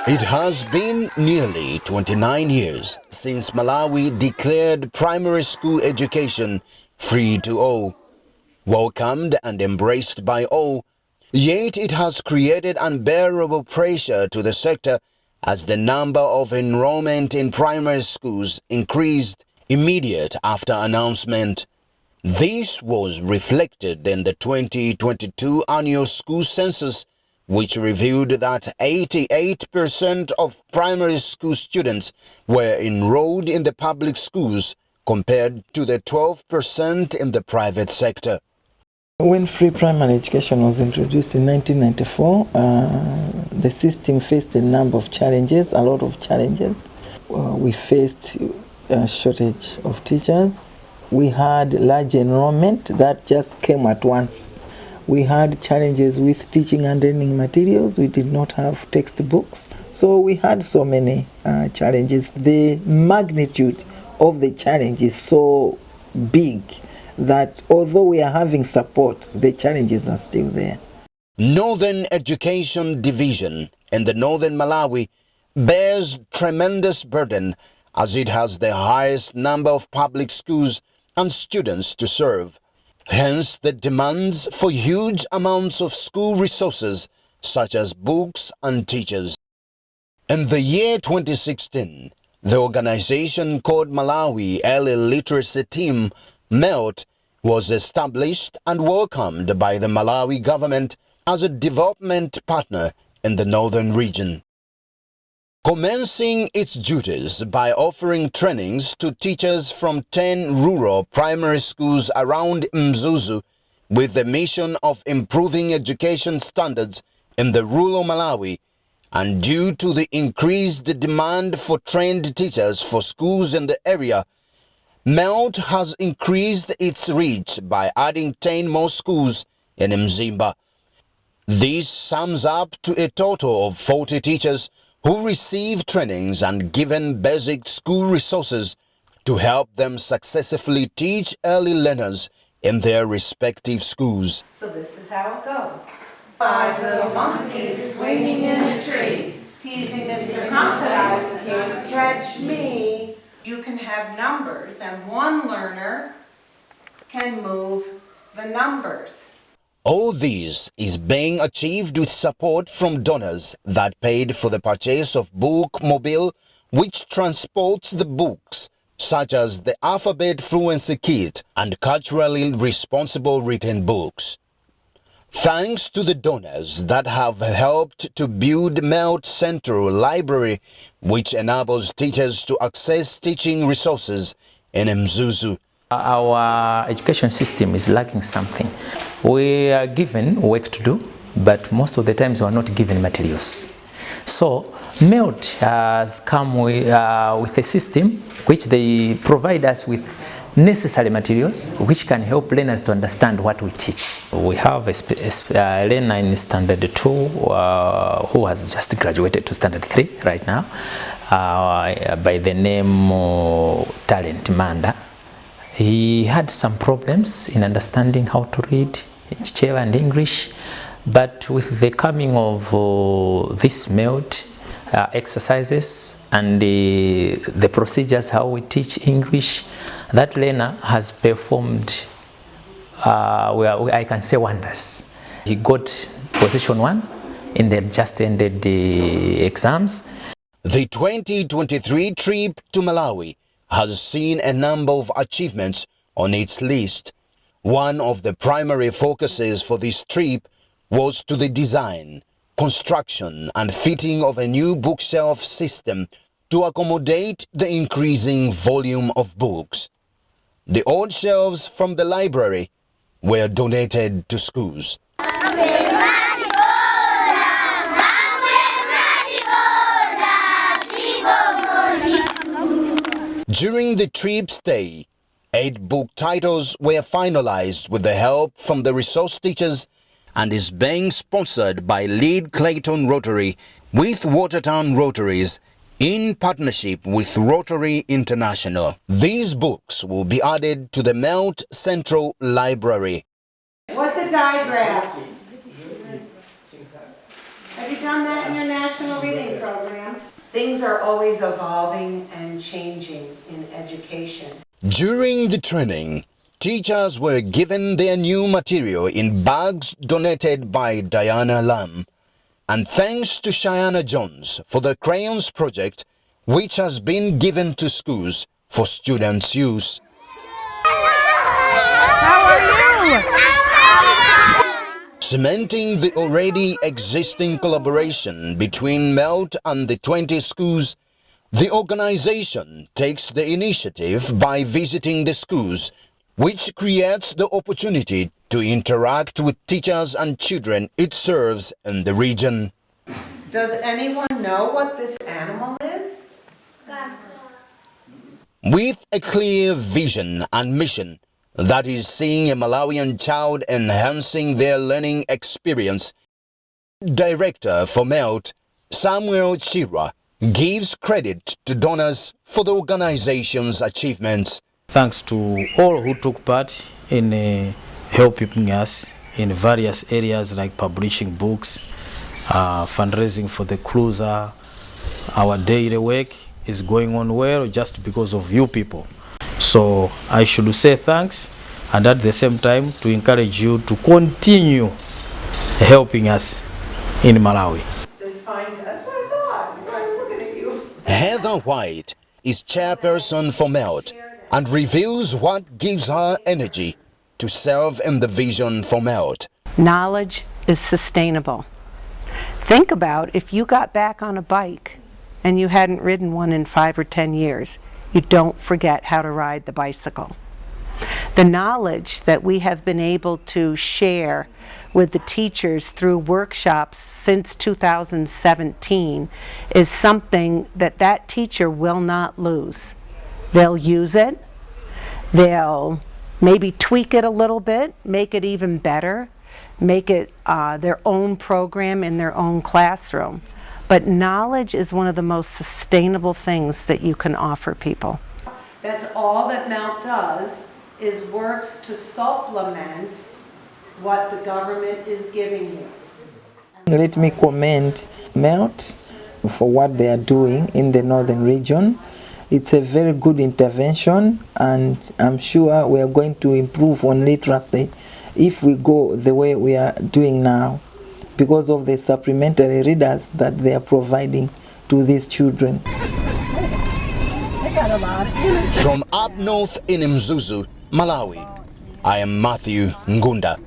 It has been nearly 29 years since Malawi declared primary school education free to all. Welcomed and embraced by all, yet it has created unbearable pressure to the sector as the number of enrollment in primary schools increased immediate after announcement. This was reflected in the 2022 annual school census, which revealed that 88% of primary school students were enrolled in the public schools compared to the 12% in the private sector. When free primary education was introduced in 1994, the system faced a number of challenges, a lot of challenges. We faced a shortage of teachers. We had large enrollment that just came at once. We had challenges with teaching and learning materials. We did not have textbooks. So we had so many challenges. The magnitude of the challenge is so big that although we are having support, the challenges are still there. Northern Education Division in the Northern Malawi bears tremendous burden as it has the highest number of public schools and students to serve. Hence the demands for huge amounts of school resources such as books and teachers. In the year 2016, the organization called Malawi Early Literacy Team, M.E.L.T, was established and welcomed by the Malawi government as a development partner in the northern region. Commencing its duties by offering trainings to teachers from 10 rural primary schools around Mzuzu with the mission of improving education standards in the rural Malawi, and due to the increased demand for trained teachers for schools in the area, M.E.L.T has increased its reach by adding 10 more schools in Mzimba. This sums up to a total of 40 teachers who receive trainings and given basic school resources to help them successfully teach early learners in their respective schools. So this is how it goes. 5 little monkeys swinging in a tree, teasing Mr. Crocodile, can't catch me. You can have numbers and one learner can move the numbers. All this is being achieved with support from donors that paid for the purchase of Book Mobile, which transports the books, such as the Alphabet Fluency Kit and culturally responsible written books. Thanks to the donors that have helped to build M.E.L.T Central Library, which enables teachers to access teaching resources in Mzuzu. Our education system is lacking something. We are given work to do, but most of the times we are not given materials. So M.E.L.T has come with a system which they provide us with necessary materials which can help learners to understand what we teach. We have a learner in Standard 2 who has just graduated to Standard 3 right now by the name Talent Manda. He had some problems in understanding how to read Chichewa and English, but with the coming of this M.E.L.T exercises and the procedures how we teach English, that learner has performed, I can say, wonders. He got position 1 in the just ended exams. The 2023 trip to Malawi has seen a number of achievements on its list. One of the primary focuses for this trip was to the design, construction and fitting of a new bookshelf system to accommodate the increasing volume of books. The old shelves from the library were donated to schools. During the trip stay, 8 book titles were finalized with the help from the resource teachers and is being sponsored by Lead Clayton Rotary with Watertown Rotaries in partnership with Rotary International. These books will be added to the M.E.L.T Central Library. What's a digraph? done that in your national reading program. Things are always evolving and changing in education. During the training, teachers were given their new material in bags donated by Diana Lam. And thanks to Cheyenne Jones for the crayons project, which has been given to schools for students' use. How are you? Cementing the already existing collaboration between M.E.L.T and the 20 schools, the organization takes the initiative by visiting the schools, which creates the opportunity to interact with teachers and children it serves in the region. Does anyone know what this animal is? With a clear vision and mission, that is seeing a Malawian child enhancing their learning experience, Director for M.E.L.T, Samuel Chira, gives credit to donors for the organization's achievements. Thanks to all who took part in helping us in various areas like publishing books, fundraising for the cruiser. Our daily work is going on well just because of you people. So I should say thanks, and at the same time to encourage you to continue helping us in Malawi. That's what I thought. That's why I'm looking at you. Heather White is chairperson for M.E.L.T and reveals what gives her energy to serve in the vision for M.E.L.T. Knowledge is sustainable. Think about if you got back on a bike and you hadn't ridden one in 5 or 10 years. You don't forget how to ride the bicycle. The knowledge that we have been able to share with the teachers through workshops since 2017 is something that teacher will not lose. They'll use it, they'll maybe tweak it a little bit, make it even better, make it their own program in their own classroom. But knowledge is one of the most sustainable things that you can offer people. That's all that M.E.L.T does, is works to supplement what the government is giving you. Let me commend M.E.L.T for what they are doing in the northern region. It's a very good intervention, and I'm sure we are going to improve on literacy if we go the way we are doing now, because of the supplementary readers that they are providing to these children. From up north in Mzuzu, Malawi, I am Matthew Ngunda.